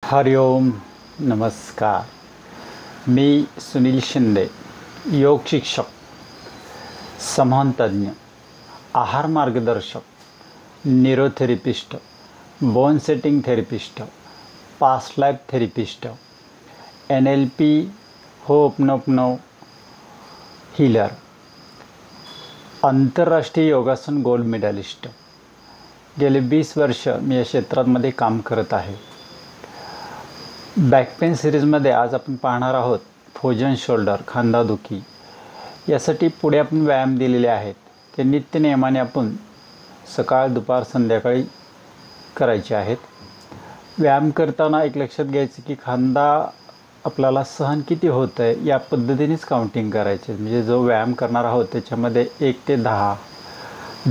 हरिओम नमस्कार. मी सुनील शिंदे, योग शिक्षक, संमोहन तज्ञ, आहार मार्गदर्शक, neurotherapist, bone setting therapist, past life therapist, NLP hooponopono healer, आंतरराष्ट्रीय योगासन गोल्ड मेडलिस्ट. गेले 20 वर्ष मी या क्षेत्रामध्ये काम करत आहे. बॅक पेन सिरीजमध्ये आज आपण पाहणार आहोत फ्रोझन शोल्डर, खांदादुखी. यासाठी पुढे आपण व्यायाम दिलेले आहेत. ते नित्य नियमाने आपण सकाळ, दुपार, संध्याकाळी करायचे आहेत. व्यायाम करताना एक लक्षात घ्यायचं की खांदा आपल्याला सहन किती होतं आहे या पद्धतीनेच काउंटिंग करायचे. म्हणजे जो व्यायाम करणार आहोत त्याच्यामध्ये 1 ते 10,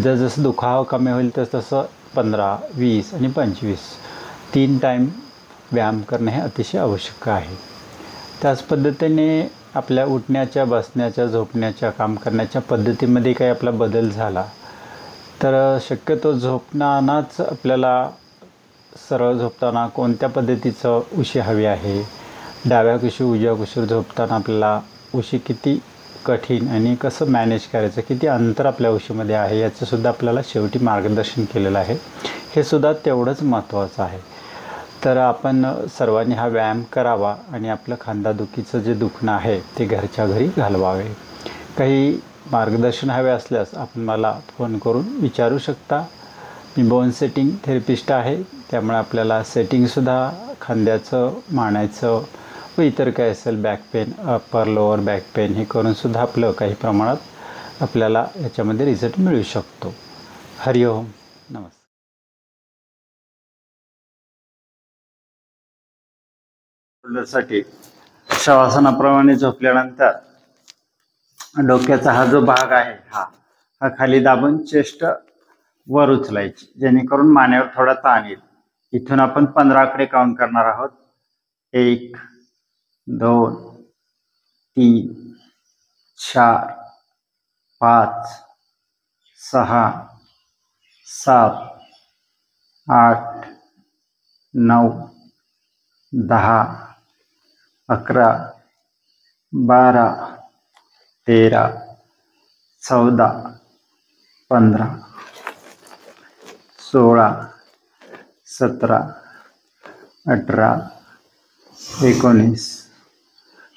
जसं दुखावा कमी होईल तसं 15, 20 आणि 25 3 टाईम व्यायाम करणे हे अतिशय आवश्यक आहे. त्याच पद्धतीने आपल्या उठण्याच्या, बसण्याच्या, झोपण्याच्या, काम करण्याच्या पद्धतीमध्ये काही आपला बदल झाला तर शक्यतो झोपतानाच आपल्याला सरळ झोपताना कोणत्या पद्धतीचं उशी हवी आहे, डाव्या कुशी, उजव्या कुशीवर झोपताना आपल्याला उशी किती कठीण आणि कसं मॅनेज करायचं, किती अंतर आपल्या उशीमध्ये आहे याचंसुद्धा आपल्याला शेवटी मार्गदर्शन केलेलं आहे. हे सुद्धा तेवढंच महत्त्वाचं आहे. तर आपण सर्वांनी हा व्यायाम करावा आणि आपलं खांदादुखीचं जे दुखणं आहे ते घरच्या घरी घालवावे. काही मार्गदर्शन हवे असल्यास आपण मला फोन करून विचारू शकता. मी बोन सेटिंग थेरपिस्ट आहे, त्यामुळे आपल्याला सेटिंगसुद्धा खांद्याचं, मानेचं व इतर काय असेल back pain, upper lower back pain हे करूनसुद्धा आपलं काही प्रमाणात आपल्याला याच्यामध्ये रिझल्ट मिळू शकतो. हरिओम नमस्कार. शोल्डरसाठी शवासनाप्रमाणे झोपल्यानंतर डोक्याचा हा जो भाग आहे हा खाली दाबून चेस्ट वर उचलायची, जेणेकरून मानेवर थोडा ताण येईल. इथून आपण 15कडे काउंट करणार आहोत. 1 2 3 4 5 6 7 8 9 10 11 12 13 14 15 16 17 18 19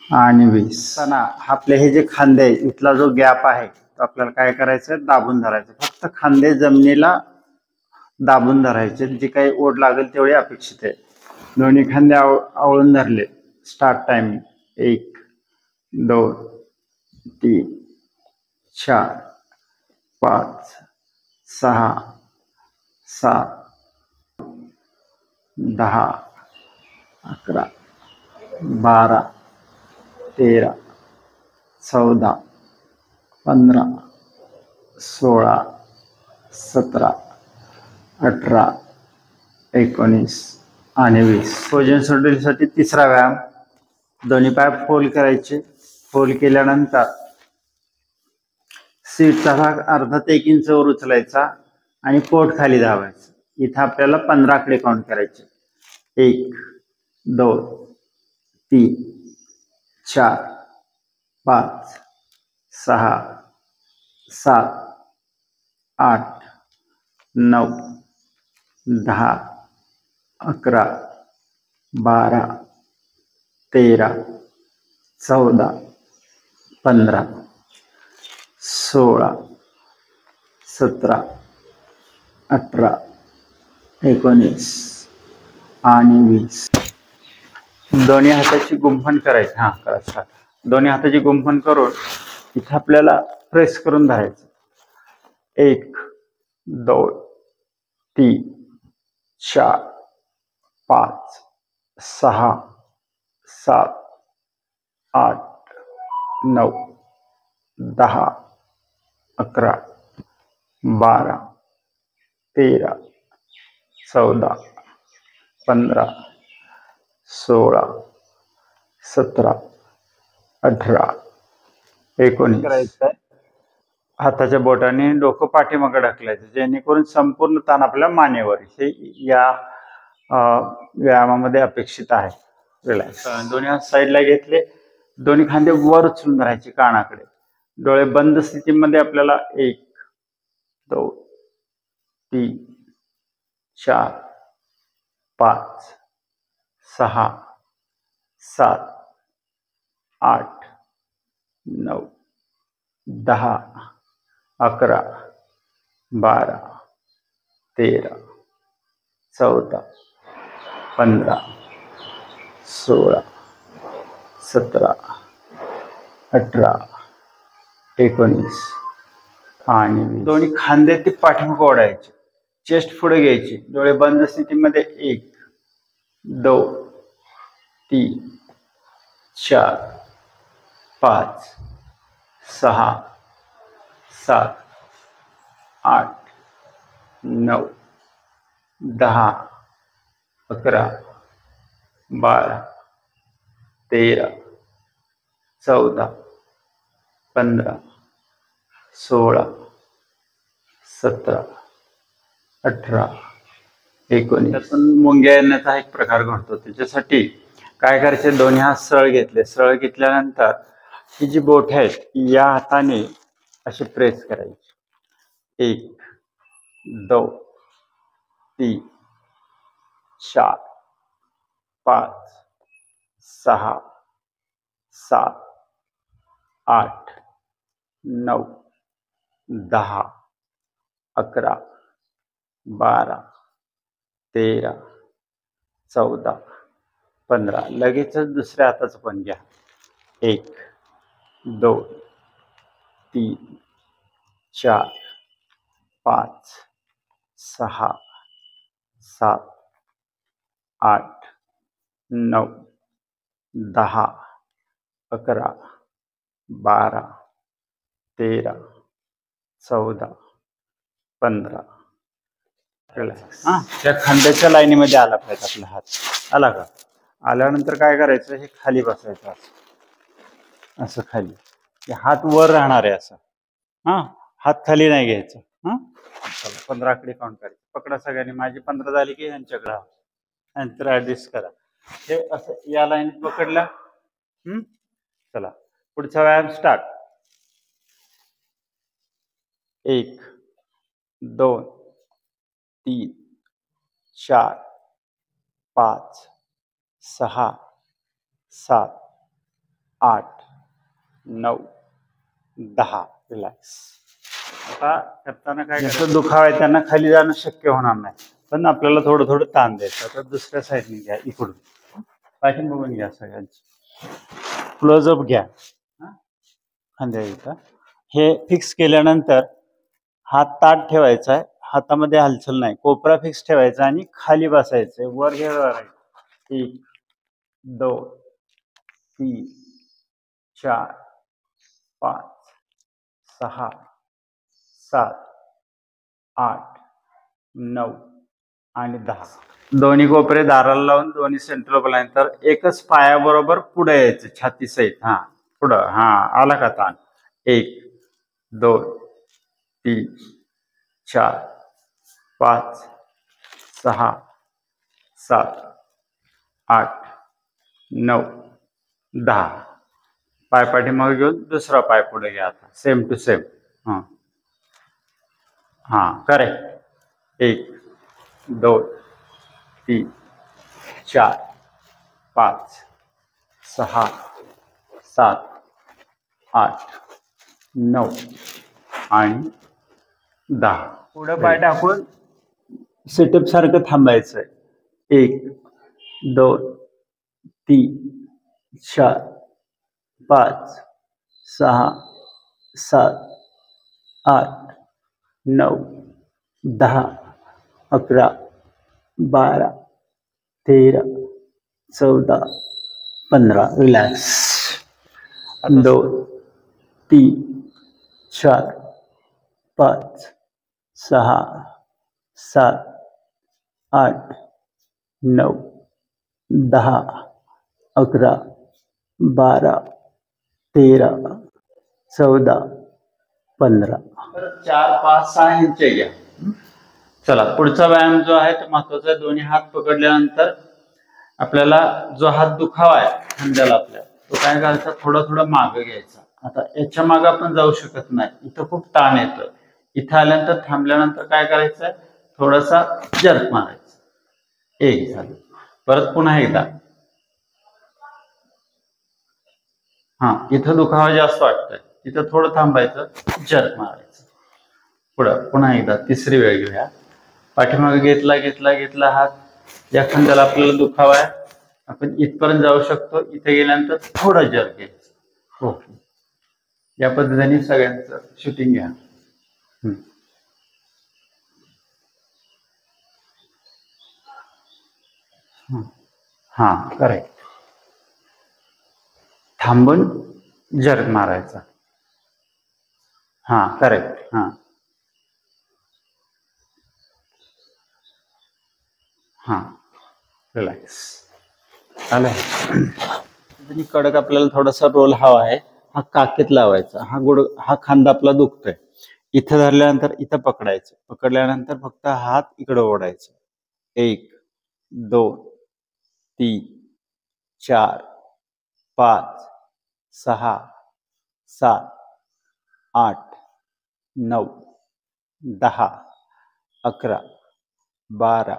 आणि 20. आपले हे जे खांदे आहे, इथला जो गॅप आहे तो आपल्याला काय करायचं, दाबून धरायचं. फक्त खांदे जमिनीला दाबून धरायचे. जी काही ओढ लागेल तेवढी अपेक्षित आहे. दोन्ही खांदे आवळून धरले. स्टार्ट टाइम 1 2 3 4 5 6 7 10 11 12 13 14 15 16 17 18 19 आणि 20. फ्रोझन शोल्डरसाठी तिसरा व्यायाम. दोन्ही पाय फोल्ड करायचे. फोल्ड केल्यानंतर सीटचा भाग अर्धा ते 1 इंच वर उचलायचा आणि पोट खाली दाबायचं. इथं आपल्याला 15कडे काउंट करायचे. 1 2 3 4 5 6 7 8 9 10 11 12 13 14 15 16 17 18 19 आणि 20. दोन्ही हाताची गुंफण करायची. करायचं. दोन्ही हाताची गुंफण करून इथं आपल्याला प्रेस करून धरायचं. 1 2 3 4 5 6 7 8 9 10 11 12 13 14 15 16 17 18 19 करायचं. हाताच्या बोटाने डोकं पाठीमागे ढकलायचं, जेणेकरून संपूर्ण ताण आपल्या मानेवर. हे या व्यायामामध्ये अपेक्षित आहे. रिलॅक्स. दोन्ही हात साईडला घेतले, दोन्ही खांदे वर उचलून धरायचे कानाकडे. डोळे बंद स्थितीमध्ये आपल्याला 1 2 3 4 5 6 7 8 9 10 11 12 13 14 15 16 17 18 19 आणि 20. दोन्ही खांदे ते पाठीमागे ओढायचे, चेस्ट पुढे घ्यायची, डोळे बंद स्थितीमध्ये 1 2 3 4 5 6 7 8 9 10 11 12 13 14 15 16 17 18 19. त्यातून मुंग्या येण्याचा एक प्रकार घडतो. त्याच्यासाठी काय करायचे, दोन्ही हात सरळ घेतले. सरळ घेतल्यानंतर ही जी बोटे आहेत या हाताने असे प्रेस करायचे. 1 2 3 4 5 6 7 8 9 10 11 12 13 14 15. लगेचच दुसऱ्या हाताचं पण घ्या. 1 2 3 4 5 6 7 8 9 10 11 12 13 14 15. रिलॅक्स. त्या खांद्याच्या लाईनीमध्ये आला पाहिजे आपला हात. आला का? आल्यानंतर काय करायचं, हे खाली बसायचं असं खाली. हात वर राहणार आहे असं. हात खाली नाही घ्यायचं. चला 15 आकडे काउंट करायचे. पकडा सगळ्यांनी. माझी 15 झाली की यांच्याकडे अंतर ऍडजस्ट करा. हे असं या लाईनीत पकडला. चला पुढचा व्यायाम स्टार्ट. 1 2 3 4 5 6 7 8 9 10. रिलॅक्स. आता करताना काय करायचं, दुखाव आहे त्यांना खाली जाणं शक्य होणार नाही, पण आपल्याला थोडं थोडं ताण द्यायचं. आता दुसऱ्या साईडने घ्या, इकडून पाठीण बघून घ्या सगळ्यांची. क्लोजअप घ्या खांद्या इथं. हे फिक्स केल्यानंतर हात ताट ठेवायचा आहे, हातामध्ये हालचाल नाही, कोपरा फिक्स ठेवायचा आणि खाली बसायचंय. वर घ्यायला 1 2 3 4 5 6 7 8 9 आणि 10. दोन्ही कोपरे दाराला लावून दोन्ही सेंट्रल बोलायनंतर एकच पायाबरोबर पुढे यायचं, छाती सहित. पुढं. आला का ताण? 1 2 3 4 5 6 7 8 9 10. पाय पाठीमागे घेऊन दुसरा पाय पुढे घ्या. आता सेम टू सेम. करेक्ट. 1 2 3 4 5 6 7 8 9 आणि 10. पुढे पाय टाकून सेटअप सारखं थांबायचंय. 1 2 3 4 5 6 7 8 9 10 11 12 13 14 15. रिलॅक्स. 2 3 4 5 6 7 8 9 10 11 12 13 14 15. 4 5 6 इंच घ्या. चला, पुढचा व्यायाम जो आहे तो महत्वाचा आहे. दोन्ही हात पकडल्यानंतर आपल्याला जो हात दुखावा आहे खांद्याला आपल्या, तो काय करायचा, थोडं थोडं मागं घ्यायचा. आता याच्या मागं आपण जाऊ शकत नाही, इथं खूप ताण येतं. इथं आल्यानंतर थांबल्यानंतर काय करायचंय, थोडासा जर्क मारायचा. एक झालं. परत पुन्हा एकदा. हा, इथं दुखावा जास्त वाटतोय, तिथं थोडं थांबायचं, जर्क मारायचं. पुढं पुन्हा एकदा तिसरी वेळ घेऊया. पाठीमागे घेतला घेतला घेतला हात, या खांद्याला आपल्याला दुखावा आहे, आपण इथपर्यंत जाऊ शकतो. इथे गेल्यानंतर थोडं जर्क घ्यायचं. ओके, या पद्धतीने सगळ्यांचं शूटिंग घ्या. हा, करेक्ट. थांबून जर्क मारायचा. हा, करेक्ट. हा हा, रिलॅक्स. आलंय. कडक आपल्याला थोडासा रोल हवा आहे. हा काकेत लावायचा. हा खांदा आपला दुखतोय, इथं धरल्यानंतर इथं पकडायचं. पकडल्यानंतर फक्त हात इकडं ओढायचं. 1 2 3 4 5 6 7 8 9 10 11 12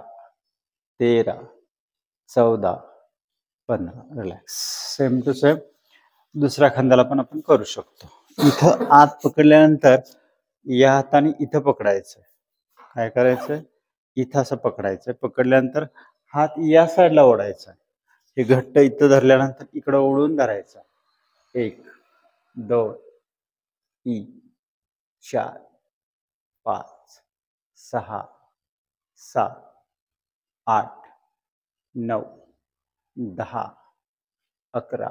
13 14 15. रिलॅक्स. सेम टू सेम दुसऱ्या खांद्याला पण आपण करू शकतो. इथं आत पकडल्यानंतर या हाताने इथं पकडायचं. काय करायचं, इथं असं पकडायचं. पकडल्यानंतर हात या साईडला ओढायचा. हे घट्ट इथं धरल्यानंतर इकडं ओढून धरायचा. 1 2 3 4 5 6 7 8 9 10 11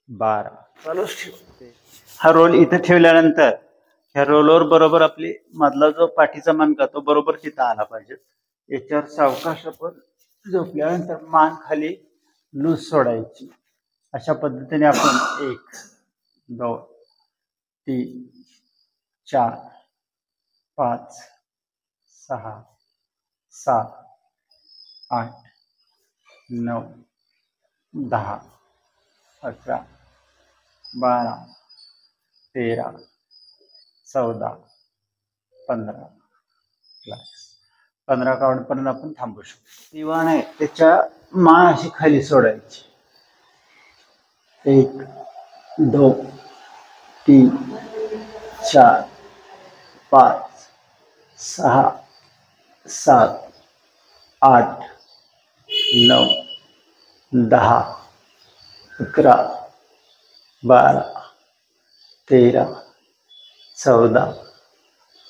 12. चालूच ठेव. हा रोल इथे ठेवल्यानंतर ह्या रोलवर बरोबर आपली मधला जो पाठीचा मणका तो बरोबर तिथं आला पाहिजे. याच्यावर सावकाश आपण झोपल्यानंतर मान खाली लूज सोडायची. अशा पद्धतीने आपण 1 2 3 4 5 6 7 8 9 10 11 12 13 14 15. 15 काउंटपर्यंत आपण थांबू शकतो. दिवाण आहे त्याच्या मान अशी खाली सोडायची. 1 2 3 4 5 6 7 8 9 10 11 12 13 14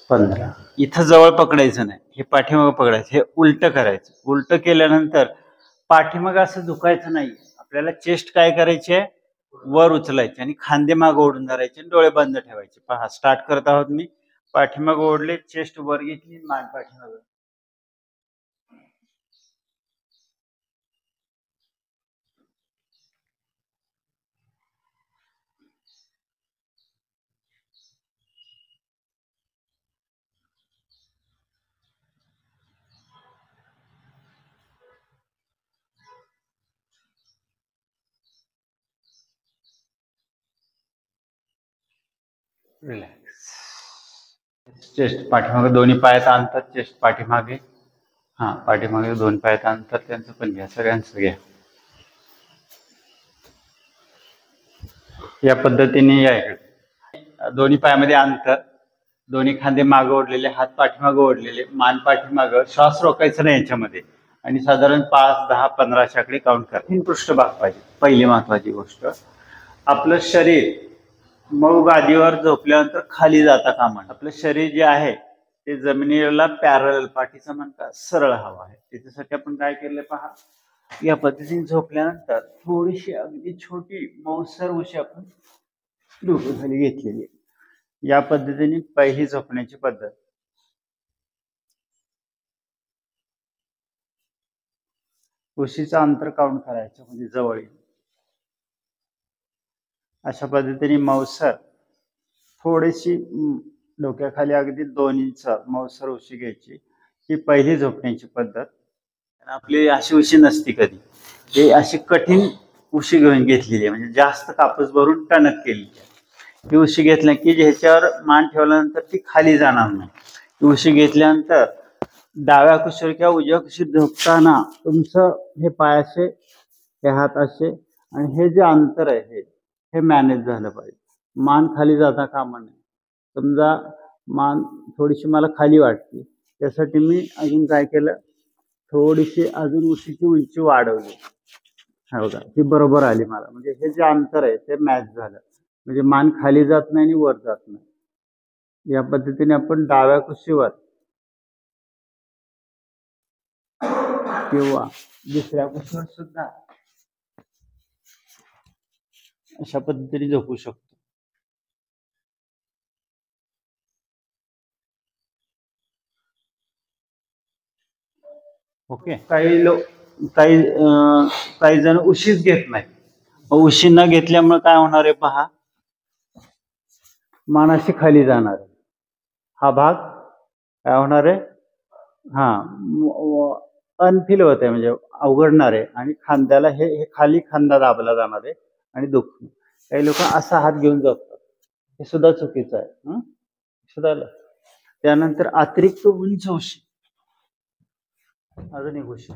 15. इथं जवळ पकडायचं नाही, हे पाठीमागं पकडायचं. हे उलट करायचं. उलट केल्यानंतर पाठीमागं असं झुकायचं नाही. आपल्याला चेस्ट काय करायची आहे, वर उचलायची आणि खांदे मागं ओढून धरायचे आणि डोळे बंद ठेवायचे. पहा, स्टार्ट करत आहोत मी. पाठीमागं ओढले, चेस्ट वर घेतली, मान पाठीमागं. रिलॅक्स. चेस्ट पाठीमागे, दोन्ही पायात अंतर, चेस्ट पाठीमागे. हा, पाठीमागे 2 पायात अंतर, त्यांचं पण घ्या, सगळ्यांचं घ्या. या पद्धतीने या इकडे. दोन्ही पायामध्ये अंतर, दोन्ही खांदे मागे ओढलेले, हात पाठीमागे ओढलेले, मान पाठीमागं. श्वास रोखायचा नाही याच्यामध्ये. आणि साधारण 5 10 15 अशाकडे काउंट करा. 3 पृष्ठभाग पाहिजे. पहिली महत्वाची गोष्ट, आपलं शरीर मऊ गादीवर झोपल्यानंतर खाली जाता कामा नये. आपलं शरीर जे आहे ते जमिनीला पॅरल, पाठीचा मणका सरळ हवा आहे. त्याच्यासाठी आपण काय केलं पहा, या पद्धतीने झोपल्यानंतर थोडीशी अगदी छोटी मऊसर उशी आपण डोक्याखाली घेतलेली. या पद्धतीने पहिली झोपण्याची पद्धत. उशीचं अंतर काउंट करायचं, म्हणजे जवळ येईल. अशा पद्धतीने मऊसर थोडीशी डोक्याखाली अगदी 2 इंच मऊसर उशी घ्यायची. ही पहिली झोपण्याची पद्धत. आपली अशी उशी नसती कधी, ही अशी कठीण उशी घेऊन घेतलेली आहे, म्हणजे जास्त कापूस भरून टणक केलेली आहे. ही उशी घेतल्या की ह्याच्यावर मान ठेवल्यानंतर ती खाली जाणार नाही. ही उशी घेतल्यानंतर डाव्या कुशीवर किंवा उजव्या कुशीवर झोपताना तुमचं हे पाय असे, हे हात असे, आणि हे जे अंतर आहे हे मॅनेज झालं पाहिजे. मान खाली जाता कामा नये. समजा मान थोडीशी मला खाली वाटते, त्यासाठी मी अजून काय केलं, थोडीशी अजून उशीची उंची वाढवली. हा बघा, ती बरोबर आली मला. म्हणजे हे जे अंतर आहे ते मॅच झालं, म्हणजे मान खाली जात नाही आणि वर जात नाही. या पद्धतीने आपण डाव्या कुशीवर किंवा दुसऱ्या कुशीवर सुद्धा अशा पद्धतीने झोपू शकतो. ओके. काही जण उशीच घेत नाही. उशी न घेतल्यामुळे काय होणार आहे पहा, मानाशी खाली जाणार आहे. हा भाग काय होणार आहे, अनफिल होत आहे, म्हणजे अवघडणार आहे, आणि खांद्याला हे खाली खांदा दाबला जाणार आहे आणि दुखणं. काही लोक असा हात घेऊन झोपतात, हे सुद्धा चुकीचं आहे. सुद्धा. त्यानंतर अतिरिक्त उंच उशी, अजून एक उशी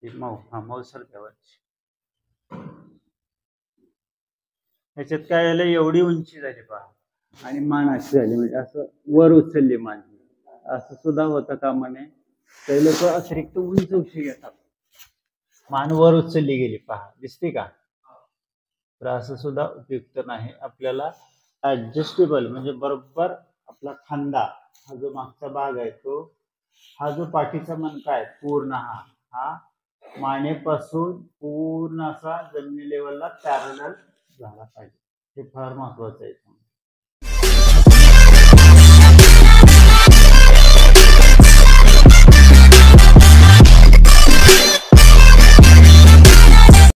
मौसर ठेवायची. ह्याच्यात काय झालं, एवढी उंची झाली पहा, आणि मान अशी झाली, म्हणजे असं वर उचलली मान, असं सुद्धा होतं कामा नये. काही लोक अतिरिक्त उंच उशी घेतात, मान वर उचलली गेली पहा, दिसते का? तर असं सुद्धा उपयुक्त नाही. आपल्याला ऍडजस्टेबल, म्हणजे बरोबर आपला खांदा, हा जो मागचा भाग आहे तो, हा जो पाठीचा मणका आहे पूर्ण, हा मानेपासून पूर्ण असा जमिनी लेवलला पॅरलल झाला पाहिजे. हे फार महत्वाचं आहे.